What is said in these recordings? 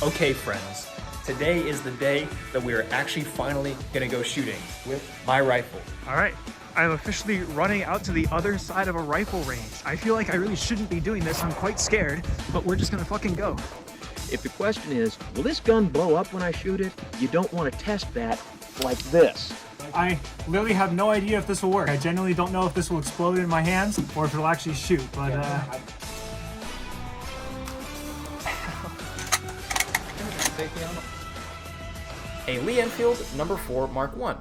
Okay, friends, today is the day that we are actually finally gonna go shooting with my rifle. All right, I'm officially running out to the other side of a rifle range. I feel like I really shouldn't be doing this. I'm quite scared, but we're just gonna fucking go. If the question is, will this gun blow up when I shoot it? You don't want to test that like this. I literally have no idea if this will work. I genuinely don't know if this will explode in my hands or if it'll actually shoot, but A Lee Enfield #4 Mark I.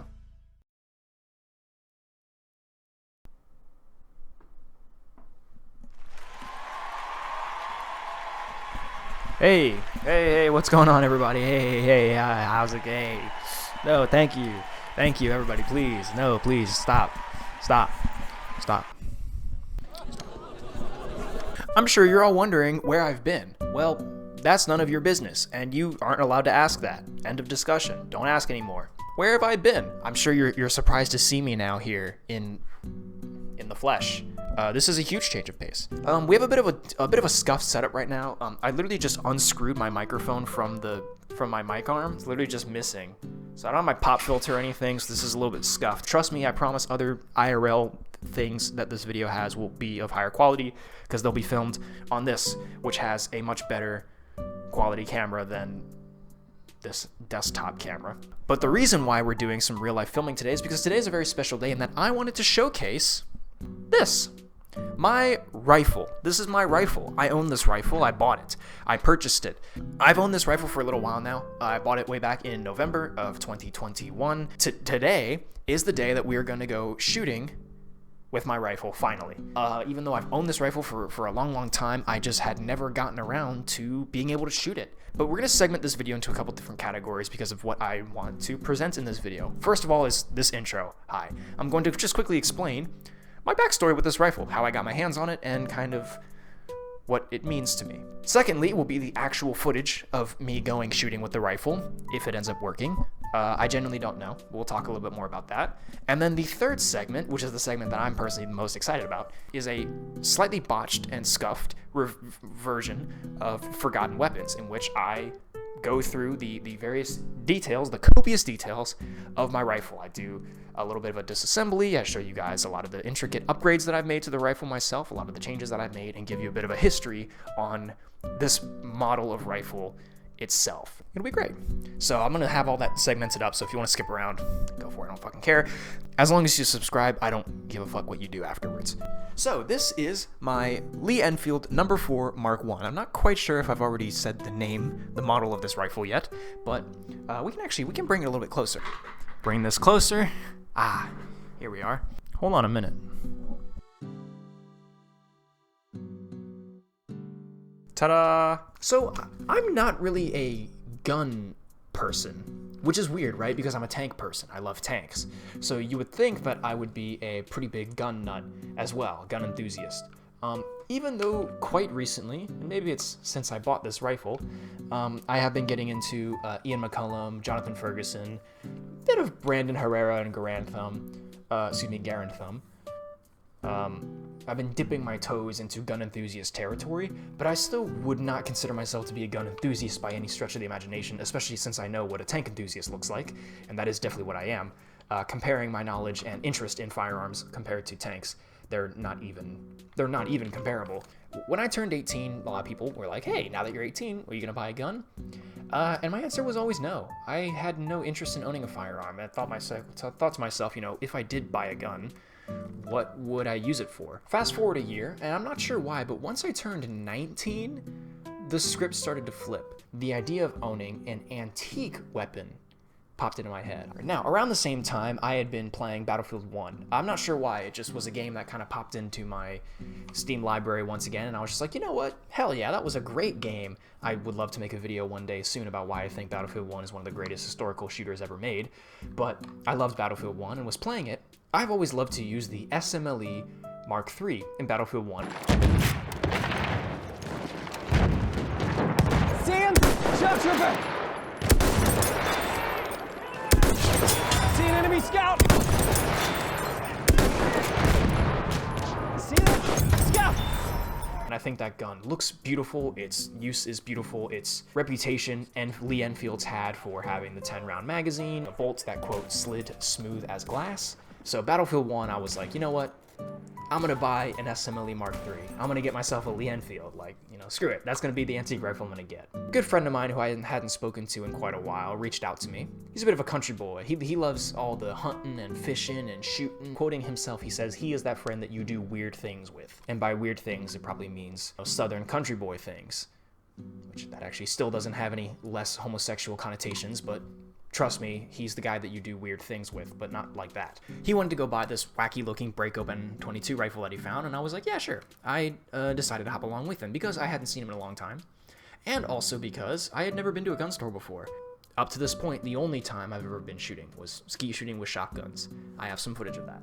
Hey, what's going on, everybody? Hey, how's it going? No, thank you, everybody, please. No, please, stop. I'm sure you're all wondering where I've been. Well, that's none of your business, and you aren't allowed to ask that. End of discussion. Don't ask anymore. Where have I been? I'm sure you're surprised to see me now here in the flesh. This is a huge change of pace. We have a bit of a scuffed setup right now. I literally just unscrewed my microphone from my mic arm. It's literally just missing. So I don't have my pop filter or anything, so this is a little bit scuffed. Trust me, I promise other IRL things that this video has will be of higher quality because they'll be filmed on this, which has a much better quality camera than this desktop camera. But the reason why we're doing some real life filming today is because today is a very special day in that I wanted to showcase this. My rifle. This is my rifle. I own this rifle. I bought it. I purchased it. I've owned this rifle for a little while now. I bought it way back in November of 2021. Today is the day that we are going to go shooting with my rifle, finally. Even though I've owned this rifle for a long time, I just had never gotten around to being able to shoot it. But we're going to segment this video into a couple different categories because of what I want to present in this video. First of all is this intro. Hi. I'm going to just quickly explain my backstory with this rifle, how I got my hands on it, and kind of what it means to me. Secondly will be the actual footage of me going shooting with the rifle, if it ends up working. I genuinely don't know. We'll talk a little bit more about that. And then the third segment, which is the segment that I'm personally the most excited about, is a slightly botched and scuffed version of Forgotten Weapons, in which I go through the various details, the copious details of my rifle. I do a little bit of a disassembly. I show you guys a lot of the intricate upgrades that I've made to the rifle myself, a lot of the changes that I've made, and give you a bit of a history on this model of rifle itself. It'll be great. So I'm gonna have all that segmented up, so if you want to skip around, go for it. I don't fucking care. As long as you subscribe, I don't give a fuck what you do afterwards. So this is my Lee Enfield #4 Mark I. I'm not quite sure if I've already said the name, the model of this rifle yet, but we can bring it a little bit closer. Bring this closer. Here we are. Hold on a minute. Ta-da! So, I'm not really a gun person, which is weird, right? Because I'm a tank person. I love tanks. So you would think that I would be a pretty big gun nut as well, gun enthusiast. Even though quite recently, and maybe it's since I bought this rifle, I have been getting into Ian McCullum, Jonathan Ferguson, a bit of Brandon Herrera and Garand Thumb. I've been dipping my toes into gun enthusiast territory, but I still would not consider myself to be a gun enthusiast by any stretch of the imagination, especially since I know what a tank enthusiast looks like, and that is definitely what I am. Comparing my knowledge and interest in firearms compared to tanks, they're not even comparable. When I turned 18, a lot of people were like, hey, now that you're 18, are you gonna buy a gun? And my answer was always no. I had no interest in owning a firearm. I thought to myself, if I did buy a gun, what would I use it for? Fast forward a year, and I'm not sure why, but once I turned 19, the script started to flip. The idea of owning an antique weapon popped into my head. Now, around the same time, I had been playing Battlefield 1. I'm not sure why, it just was a game that kind of popped into my Steam library once again, and I was just like, you know what? Hell yeah, that was a great game. I would love to make a video one day soon about why I think Battlefield 1 is one of the greatest historical shooters ever made, but I loved Battlefield 1 and was playing it. I've always loved to use the SMLE Mark III in Battlefield 1. Sam! Shock trooper! See an enemy scout! See that? Scout! and I think that gun looks beautiful, its use is beautiful, its reputation and Lee Enfield's had for having the 10-round magazine, a bolt that, quote, slid smooth as glass. So Battlefield 1, I was like, you know what? I'm gonna buy an SMLE Mark III. I'm gonna get myself a Lee Enfield. Like, you know, screw it. That's gonna be the antique rifle I'm gonna get. A good friend of mine who I hadn't spoken to in quite a while reached out to me. He's a bit of a country boy. He loves all the hunting and fishing and shooting. Quoting himself, he says he is that friend that you do weird things with. And by weird things, it probably means, you know, southern country boy things. Which that actually still doesn't have any less homosexual connotations, but trust me, he's the guy that you do weird things with, but not like that. He wanted to go buy this wacky looking break open 22 rifle that he found, and I was like, yeah, sure. I decided to hop along with him because I hadn't seen him in a long time, and also because I had never been to a gun store before. Up to this point, the only time I've ever been shooting was skeet shooting with shotguns. I have some footage of that.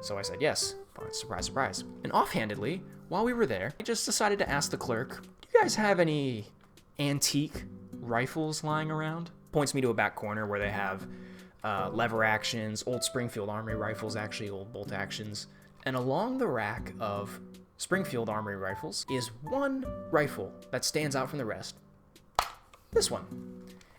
So I said yes. Surprise, surprise. And offhandedly, while we were there, I just decided to ask the clerk, do you guys have any antique rifles lying around? Points me to a back corner where they have lever actions, old Springfield Armory rifles, actually old bolt actions. And along the rack of Springfield Armory rifles is one rifle that stands out from the rest. This one.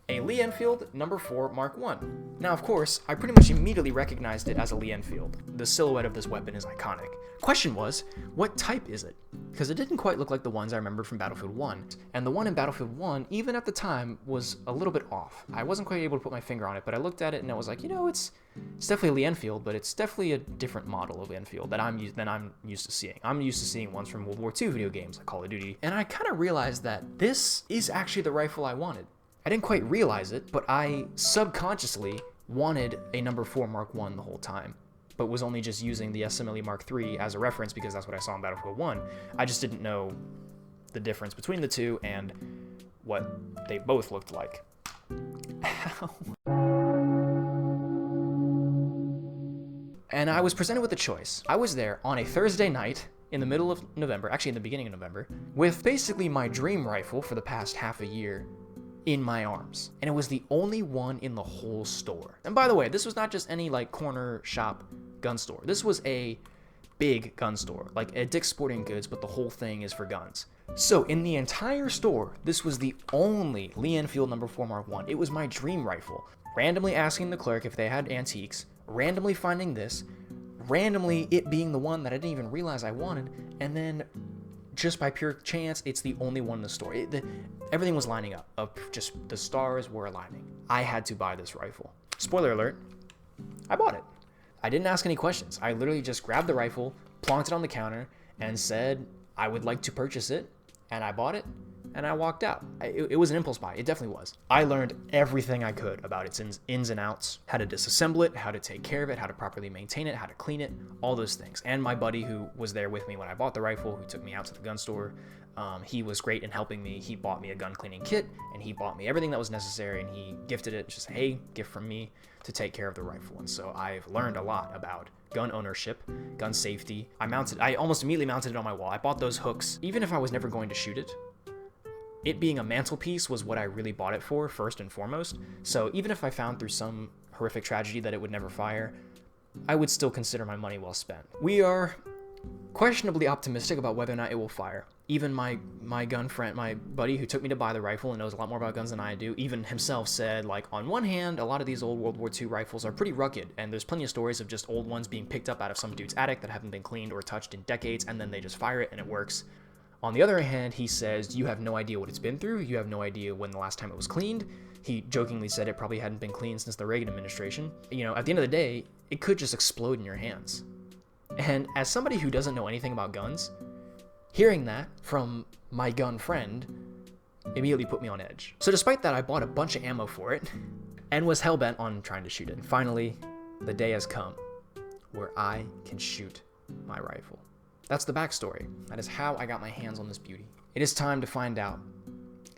A Lee Enfield No. 4 Mark I. Now, of course, I pretty much immediately recognized it as a Lee Enfield. The silhouette of this weapon is iconic. Question was, what type is it? Because it didn't quite look like the ones I remembered from Battlefield 1. And the one in Battlefield 1, even at the time, was a little bit off. I wasn't quite able to put my finger on it, but I looked at it and I was like, you know, it's definitely a Lee Enfield, but it's definitely a different model of Enfield than I'm used to seeing. I'm used to seeing ones from World War II video games like Call of Duty. And I kind of realized that this is actually the rifle I wanted. I didn't quite realize it, but I subconsciously wanted a No. 4 Mark I the whole time, but was only just using the SMLE Mark III as a reference because that's what I saw in Battlefield 1. I just didn't know the difference between the two and what they both looked like. Ow. And I was presented with a choice. I was there on a Thursday night in the middle of November, actually in the beginning of November, with basically my dream rifle for the past half a year in my arms, and it was the only one in the whole store. And by the way, this was not just any like corner shop gun store. This was a big gun store, like a Dick's Sporting Goods, but the whole thing is for guns. So in the entire store, this was the only Lee Enfield No. 4 Mark I. It was my dream rifle. Randomly asking the clerk if they had antiques, randomly finding this, randomly it being the one that I didn't even realize I wanted, and then just by pure chance, it's the only one in the store. Everything was lining up. Just the stars were aligning. I had to buy this rifle. Spoiler alert, I bought it. I didn't ask any questions. I literally just grabbed the rifle, plonked it on the counter, and said I would like to purchase it, and I bought it, and I walked out. It was an impulse buy. It definitely was. I learned everything I could about its ins and outs, how to disassemble it, how to take care of it, how to properly maintain it, how to clean it, all those things. And my buddy who was there with me when I bought the rifle, who took me out to the gun store, he was great in helping me. He bought me a gun cleaning kit, and he bought me everything that was necessary, and he gifted it, just, hey, gift from me to take care of the rifle. And so I've learned a lot about gun ownership, gun safety. I almost immediately mounted it on my wall. I bought those hooks, even if I was never going to shoot it. It being a mantelpiece was what I really bought it for, first and foremost. So even if I found through some horrific tragedy that it would never fire, I would still consider my money well spent. We are questionably optimistic about whether or not it will fire. Even my gun friend, my buddy who took me to buy the rifle and knows a lot more about guns than I do, even himself said, like, on one hand, a lot of these old World War II rifles are pretty rugged, and there's plenty of stories of just old ones being picked up out of some dude's attic that haven't been cleaned or touched in decades, and then they just fire it and it works. On the other hand, he says, you have no idea what it's been through. You have no idea when the last time it was cleaned. He jokingly said it probably hadn't been cleaned since the Reagan administration. You know, at the end of the day, it could just explode in your hands. And as somebody who doesn't know anything about guns, hearing that from my gun friend immediately put me on edge. So despite that, I bought a bunch of ammo for it and was hell-bent on trying to shoot it. And finally, the day has come where I can shoot my rifle. That's the backstory. That is how I got my hands on this beauty. It is time to find out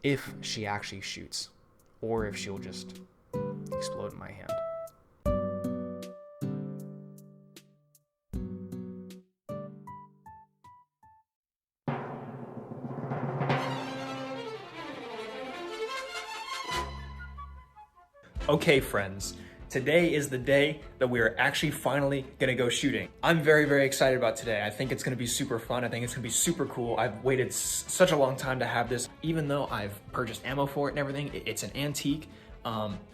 if she actually shoots, or if she'll just explode in my hand. Okay, friends, today is the day that we are actually finally gonna go shooting. I'm very, very excited about today. I think it's gonna be super fun. I think it's gonna be super cool. I've waited such a long time to have this. Even though I've purchased ammo for it and everything, it's an antique.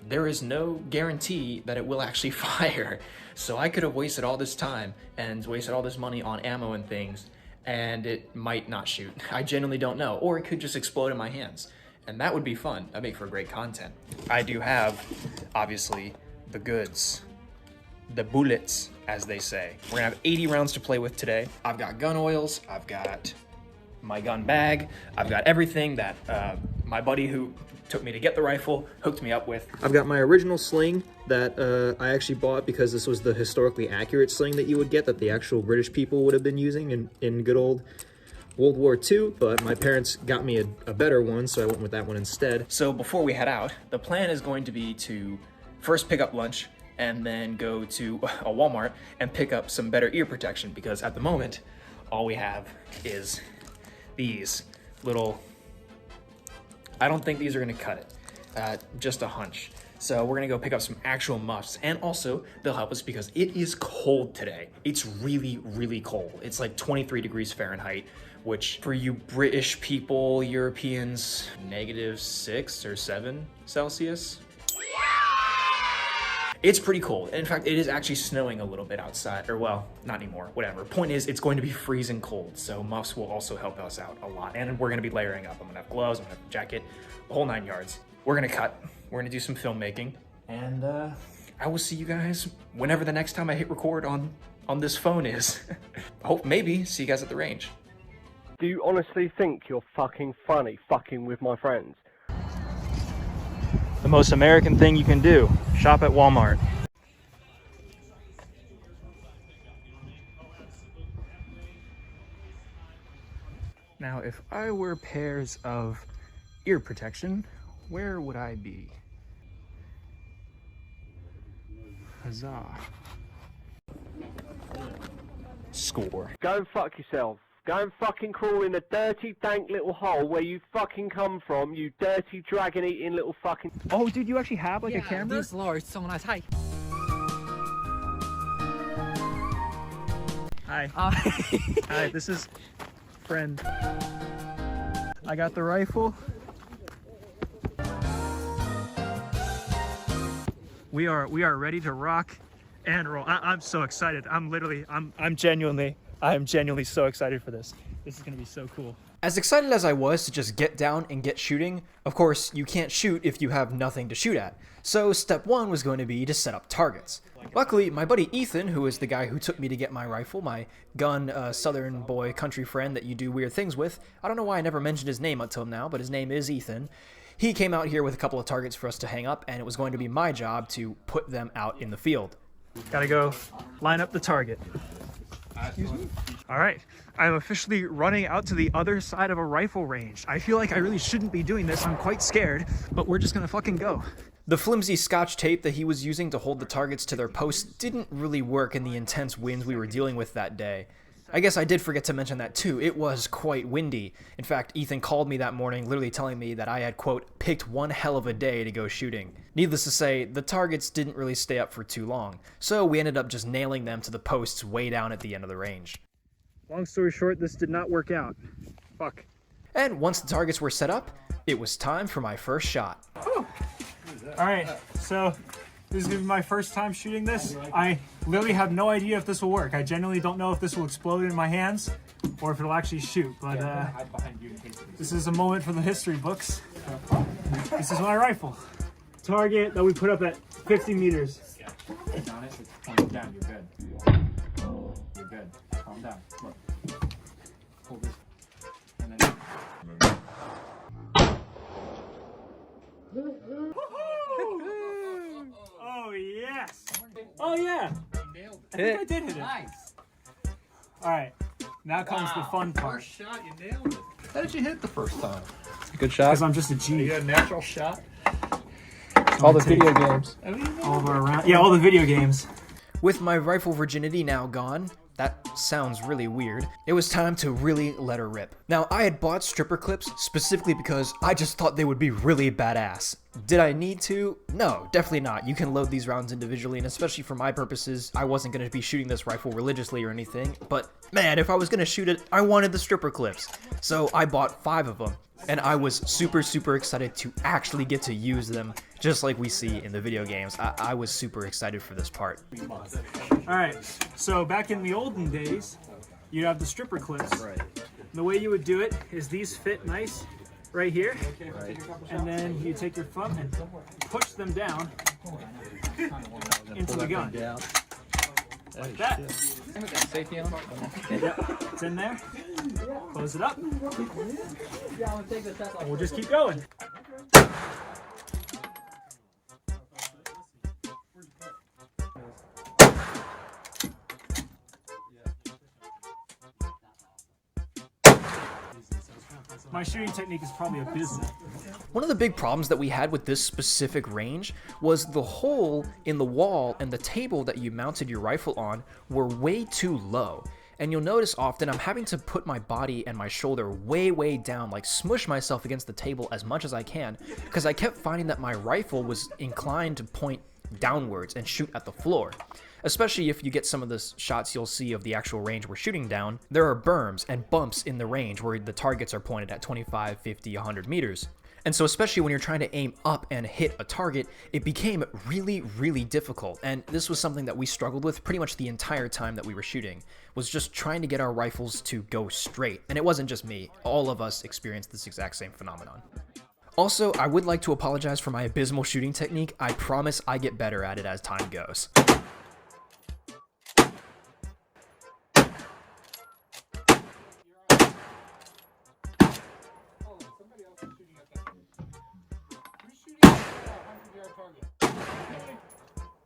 There is no guarantee that it will actually fire. So I could have wasted all this time and wasted all this money on ammo and things, and it might not shoot. I genuinely don't know. Or it could just explode in my hands. And that would be fun. That'd make for great content. I do have, obviously, the goods. The bullets, as they say. We're gonna have 80 rounds to play with today. I've got gun oils, I've got my gun bag, I've got everything that my buddy who took me to get the rifle hooked me up with. I've got my original sling that I actually bought because this was the historically accurate sling that you would get, that the actual British people would have been using in good old World War II, but my parents got me a better one, so I went with that one instead. So before we head out, the plan is going to be to first pick up lunch and then go to a Walmart and pick up some better ear protection, because at the moment, all we have is these little, I don't think these are gonna cut it, just a hunch. So we're gonna go pick up some actual muffs, and also they'll help us because it is cold today. It's really, really cold. It's like 23 degrees Fahrenheit, which for you British people, Europeans, -6 or 7 Celsius. It's pretty cold. In fact, it is actually snowing a little bit outside, or well, not anymore, whatever. Point is, it's going to be freezing cold, so muffs will also help us out a lot. And we're gonna be layering up. I'm gonna have gloves, I'm gonna have a jacket, the whole 9 yards. We're gonna cut, we're gonna do some filmmaking, and I will see you guys whenever the next time I hit record on this phone is. Hope maybe see you guys at the range. Do you honestly think you're fucking funny fucking with my friends? The most American thing you can do, shop at Walmart. Now, if I were pairs of ear protection, where would I be? Huzzah. Score. Go and fuck yourself. Go and fucking crawl in a dirty, dank little hole where you fucking come from, you dirty, dragon-eating little fucking... Oh, dude, you actually have like a camera? This large, so nice. Hi. Hi. Hi, this is friend. I got the rifle. We are ready to rock and roll. I'm so excited. I'm genuinely so excited for this. This is gonna be so cool. As excited as I was to just get down and get shooting, of course, you can't shoot if you have nothing to shoot at. So step one was going to be to set up targets. Luckily, my buddy Ethan, who is the guy who took me to get my rifle, my gun southern boy country friend that you do weird things with, I don't know why I never mentioned his name until now, but his name is Ethan. He came out here with a couple of targets for us to hang up, and it was going to be my job to put them out in the field. Gotta go line up the target. Excuse me? All right, I'm officially running out to the other side of a rifle range. I feel like I really shouldn't be doing this. I'm quite scared, but we're just gonna fucking go. The flimsy scotch tape that he was using to hold the targets to their posts didn't really work in the intense winds we were dealing with that day. I guess I did forget to mention that too. It was quite windy. In fact, Ethan called me that morning literally telling me that I had, quote, picked one hell of a day to go shooting. Needless to say, the targets didn't really stay up for too long, so we ended up just nailing them to the posts way down at the end of the range. Long story short, this did not work out. Fuck. And once the targets were set up, it was time for my first shot. All right, so this is gonna be my first time shooting this. I literally have no idea if this will work. I genuinely don't know if this will explode in my hands or if it'll actually shoot, but this is a moment for the history books. This is my rifle. Target that we put up at 50 meters. Yeah. Honest, it's pointing down. You're good. You're good. Calm down. Look. Hold this. And then. Oh yes! Oh yeah! I think I did hit it. Nice. All right, now comes the fun part. First shot, you nailed it. How did you hit the first time? Good shot. Because I'm just a G. You got a natural shot? All the video games. All of our round. Yeah, all the video games. With my rifle virginity now gone, That sounds really weird. It was time to really let her rip. Now, I had bought stripper clips specifically because I just thought they would be really badass. Did I need to? No, definitely not. You can load these rounds individually, and especially for my purposes, I wasn't going to be shooting this rifle religiously or anything, but man, if I was going to shoot it, I wanted the stripper clips. So I bought 5 of them, and I was super excited to actually get to use them, just like we see in the video games. I was super excited for this part. Alright, so back in the olden days, you'd have the stripper clips. Right. The way you would do it is these fit nice right here, and then you take your thumb and push them down into the gun. Like that. Yep, it's in there. Close it up. And we'll just keep going. My shooting technique is probably abysmal. One of the big problems that we had with this specific range was the hole in the wall and the table that you mounted your rifle on were way too low. And you'll notice often I'm having to put my body and my shoulder way down, like smush myself against the table as much as I can, because I kept finding that my rifle was inclined to point downwards and shoot at the floor. Especially if you get some of the shots you'll see of the actual range we're shooting down, there are berms and bumps in the range where the targets are pointed at 25, 50, 100 meters. And so especially when you're trying to aim up and hit a target, it became really difficult. And this was something that we struggled with pretty much the entire time that we were shooting, was just trying to get our rifles to go straight. And it wasn't just me, all of us experienced this exact same phenomenon. Also, I would like to apologize for my abysmal shooting technique. I promise I get better at it as time goes.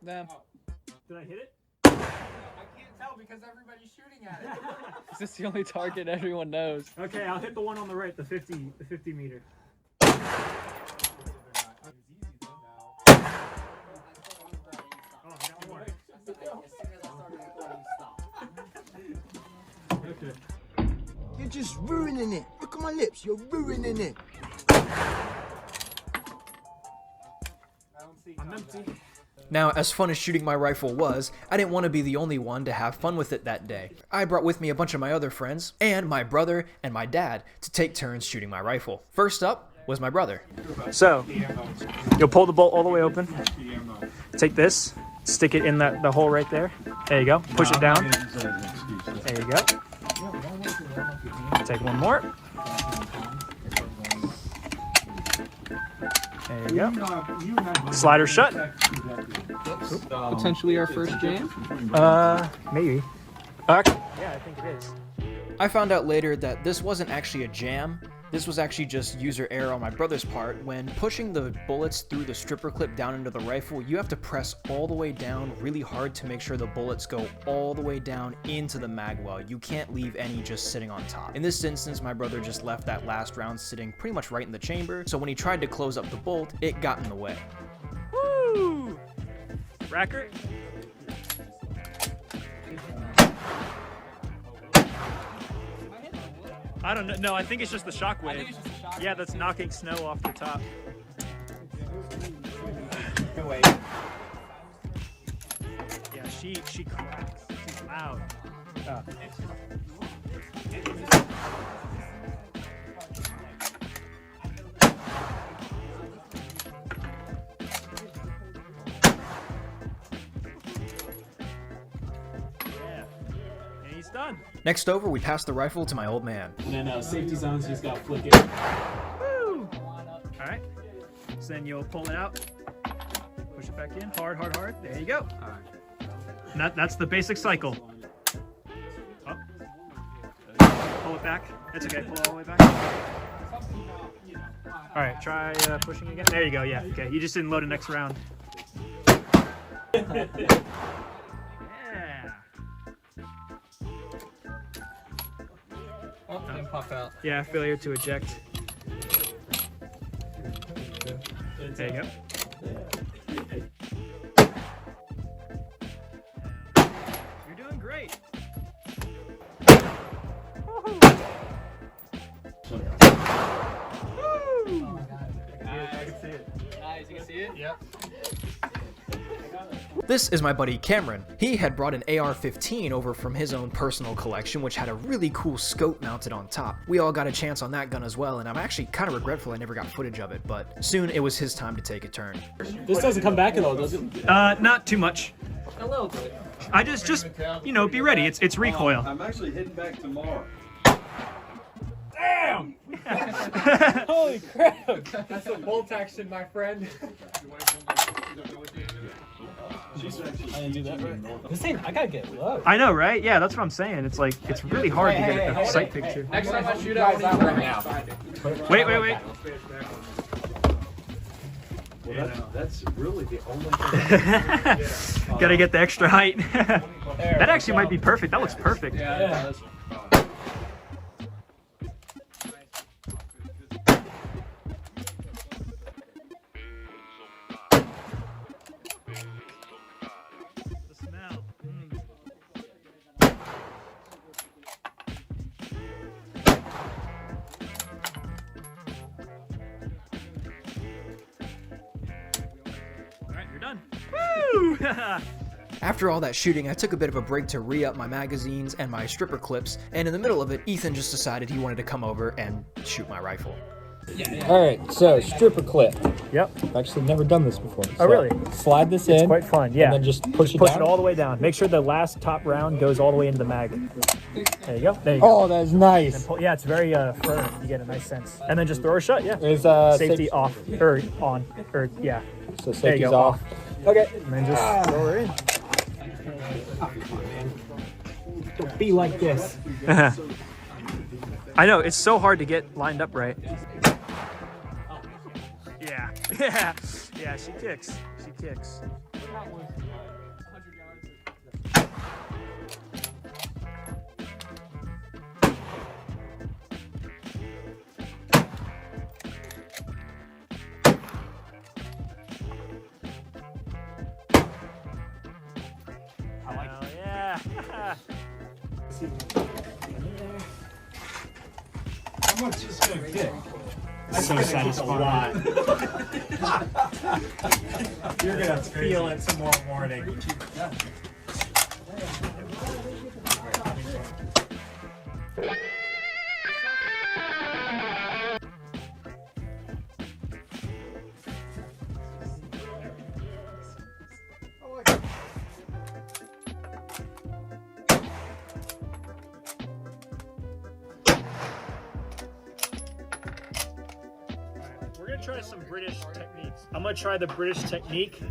Them. Did I hit it? I can't tell because everybody's shooting at it. Is this the only target everyone knows? Okay, I'll hit the one on the right, the 50 meter. Okay. You're just ruining it. Look at my lips. You're ruining it. I'm empty. Now, as fun as shooting my rifle was, I didn't want to be the only one to have fun with it that day. I brought with me a bunch of my other friends, and my brother and my dad, to take turns shooting my rifle. First up was my brother. So, you'll pull the bolt all the way open. Take this, stick it in the hole right there. There you go. Push it down. There you go. Take one more. There you go. Slider shut. Potentially our first jam? Maybe. Yeah, I think it is. I found out later that this wasn't actually a jam. This was actually just user error on my brother's part. When pushing the bullets through the stripper clip down into the rifle, you have to press all the way down really hard to make sure the bullets go all the way down into the mag well. You can't leave any just sitting on top. In this instance, my brother just left that last round sitting pretty much right in the chamber, so when he tried to close up the bolt, it got in the way. Woo! Racker. I don't know. No, I think it's just the shockwave. Yeah, that's knocking snow off the top. Yeah, she cracks. She's loud. Done. Next over, we passed the rifle to my old man. And then safety zones, you just gotta flick it. Woo! Alright. So then you'll pull it out. Push it back in. Hard. There you go. Alright. That's the basic cycle. Oh. Pull it back. That's okay. Pull it all the way back. Alright, try pushing again. There you go. Yeah. Okay. You just didn't load the next round. Yeah. Oh, didn't pop out. Yeah, failure to eject. There you go. You're doing great. see it. Nice, you can see it? Yep. This is my buddy Cameron. He had brought an AR-15 over from his own personal collection, which had a really cool scope mounted on top. We all got a chance on that gun as well, and I'm actually kind of regretful I never got footage of it, but soon it was his time to take a turn. This doesn't come back at all, does it? Not too much. A little bit. I just you know, be ready. It's recoil. I'm actually heading back tomorrow. Damn! Holy crap! That's a bolt action, my friend. I didn't do that right. This thing, I gotta get low. I know, right? Yeah, that's what I'm saying. It's like, it's really hard to get a sight picture. Next time I shoot out, I right now. Wait. Well, that's really the only thing. Gotta get the extra height. That actually might be perfect. That looks perfect. Yeah, it does. The smell. Alright, you're done. Woo! After all that shooting, I took a bit of a break to re-up my magazines and my stripper clips, and in the middle of it, Ethan just decided he wanted to come over and shoot my rifle. Alright, so stripper clip. Yep. I've actually never done this before. Oh, really? Slide this It's in. quite fun, yeah. And then just push it Push down. it all the way down. Make sure the last top round goes all the way into the mag. There you go. There you go. Oh, that's nice. Yeah, it's very firm. You get a nice sense. And then just throw her shut, yeah. Is Safety off, or on, or yeah. So There you safety's go, off. Okay. And then just throw her in. Don't be like this. I know, it's so hard to get lined up right. Yeah, she kicks. Oh, yeah. How much is this gonna kick? So satisfying. You're gonna feel it tomorrow morning. We're gonna try some British techniques. I'm gonna try the British technique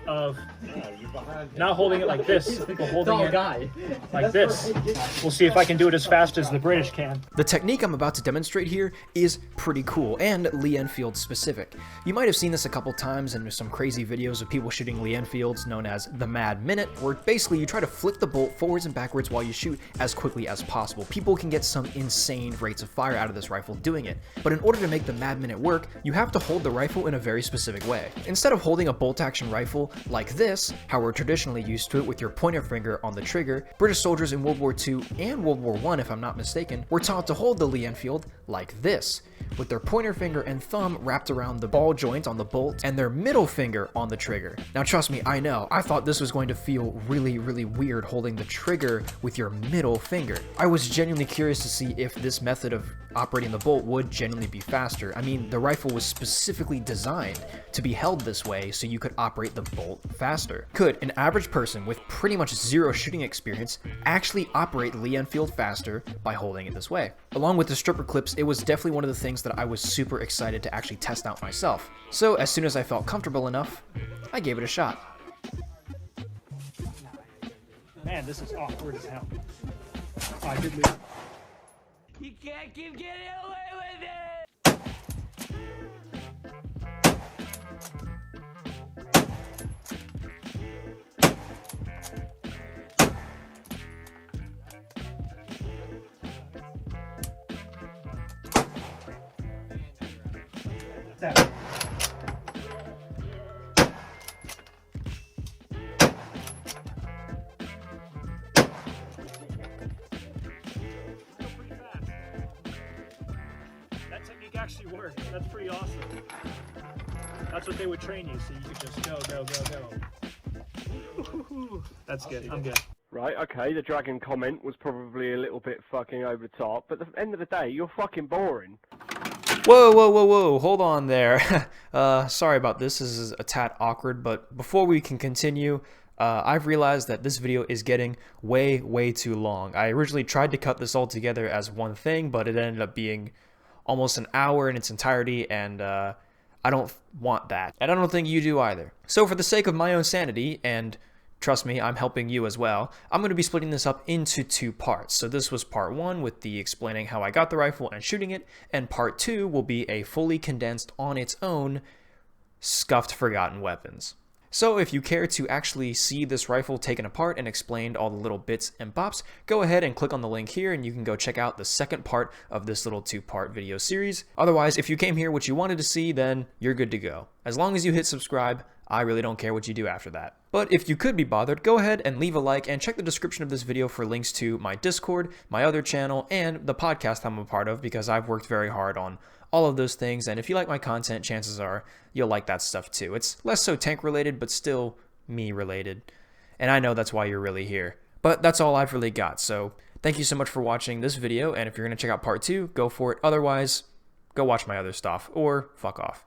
of not holding it like this, but holding it like this. We'll see if I can do it as fast as the British can. The technique I'm about to demonstrate here is pretty cool, and Lee Enfield specific. You might have seen this a couple times in some crazy videos of people shooting Lee Enfields known as the Mad Minute, where basically you try to flick the bolt forwards and backwards while you shoot as quickly as possible. People can get some insane rates of fire out of this rifle doing it, but in order to make the Mad Minute work, you have to hold the rifle in a very specific way. Instead of holding a bolt-action rifle like this, how we're traditionally used to it with your pointer finger on the trigger, British soldiers in World War II and World War I, if I'm not mistaken, were taught to hold the Lee Enfield like this, with their pointer finger and thumb wrapped around the ball joint on the bolt and their middle finger on the trigger. Now trust me, I know, I thought this was going to feel really weird holding the trigger with your middle finger. I was genuinely curious to see if this method of operating the bolt would genuinely be faster. I mean, the rifle was specifically designed to be held this way so you could operate the bolt faster. Could an average person with pretty much zero shooting experience actually operate Lee Enfield faster by holding it this way? Along with the stripper clips, it was definitely one of the things that I was super excited to actually test out myself. So as soon as I felt comfortable enough, I gave it a shot. Man, this is awkward as hell. Oh, I did lose. You can't keep getting away with it! That that's what they would train you, so you could just go, go, go, go. That's good. I'm good. Right, okay, the dragon comment was probably a little bit fucking over the top, but at the end of the day, you're fucking boring. Whoa, whoa, whoa, whoa, hold on there. Sorry about this. This is a tad awkward, but before we can continue, I've realized that this video is getting way, way too long. I originally tried to cut this all together as one thing, but it ended up being almost an hour in its entirety, and I don't want that. And I don't think you do either. So for the sake of my own sanity, and trust me, I'm helping you as well, I'm going to be splitting this up into 2 parts. So this was part 1 with the explaining how I got the rifle and shooting it, and part 2 will be a fully condensed on its own scuffed forgotten weapons. So if you care to actually see this rifle taken apart and explained all the little bits and bops, go ahead and click on the link here and you can go check out the second part of this little 2-part video series. Otherwise, if you came here what you wanted to see, then you're good to go. As long as you hit subscribe, I really don't care what you do after that. But if you could be bothered, go ahead and leave a like and check the description of this video for links to my Discord, my other channel, and the podcast I'm a part of, because I've worked very hard on all of those things, and if you like my content, chances are you'll like that stuff too. It's less so tank related, but still me related, and I know that's why you're really here. But that's all I've really got, so thank you so much for watching this video, and if you're going to check out part 2, go for it. Otherwise, go watch my other stuff, or fuck off.